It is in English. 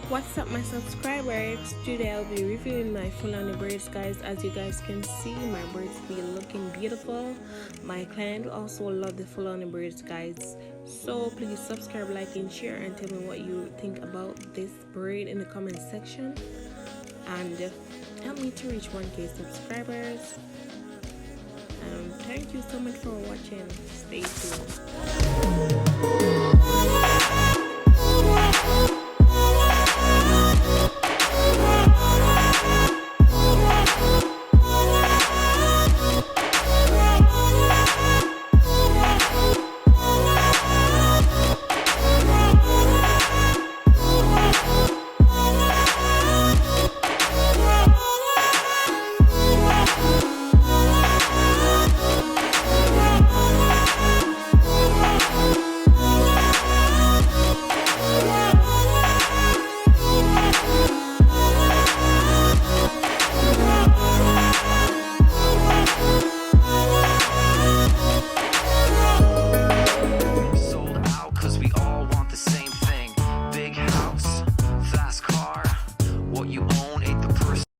What's up, my subscribers? Today I'll be reviewing my Fulani braids, guys. As you guys can see, my braids be looking beautiful. My client also love the Fulani braids, guys. So please subscribe, like, and share, and tell me what you think about this braid in the comment section, and help me to reach 1K subscribers. Thank you so much for watching. Stay tuned.